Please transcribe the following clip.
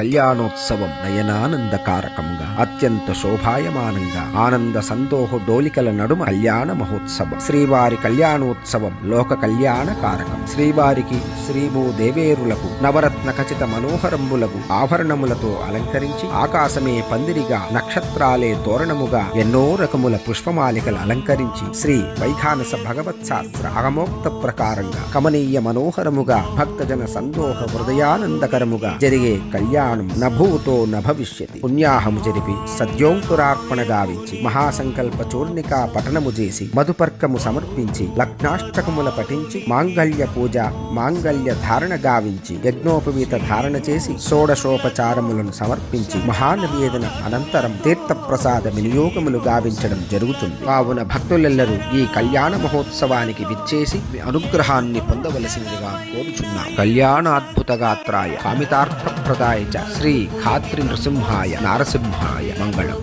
కళ్యాణోత్సవం నయనానందకారకంగా అత్యంత శోభాయమానంగా ఆనంద సందోహ డోలికల నడుమ కళ్యాణ మహోత్సవం. శ్రీవారి కళ్యాణోత్సవం లోక కళ్యాణ కారకం. శ్రీవారికి శ్రీభూదేవేరులకు నవరత్న ఖచిత మనోహరంబులకు ఆభరణములతో అలంకరించి ఆకాశమే పందిరిగా నక్షత్రాలే తోరణముగా ఎన్నో రకముల పుష్పమాలికలు అలంకరించి శ్రీ వైఖానస భగవత్ శాస్త్ర అగమోక్త ప్రకారంగా కమనీయ మనోహరముగా భక్తజన సందోహ హృదయానందకరముగా జరిగే కళ్యాణ నభూతో నభవిష్యతి. పుణ్యాహము జరిపి సద్యోంకురార్పణ గావించి మహాసంకల్ప చూర్ణికా పఠనము చేసి మధుపర్కము సమర్పించి లగ్నాష్టకముల పఠించి మాంగళ్య పూజ మాంగళ్య ధారణ గావించి యజ్ఞోపవీత ధారణ చేసి షోడశోపచారములను సమర్పించి మహానివేదన అనంతరం తీర్థప్రసాద వినియోగములు గావించడం జరుగుతుంది. కావున భక్తులెల్లరూ ఈ కళ్యాణ మహోత్సవానికి విచ్చేసి మీ అనుగ్రహాన్ని పొందవలసిందిగా కోరుచున్నాం. కళ్యాణాద్భుత గాత్రాయ కామితార్థప్రదాయ శ్రీ ఖాత్రి నృసింహాయ నారసింహాయ మంగళం.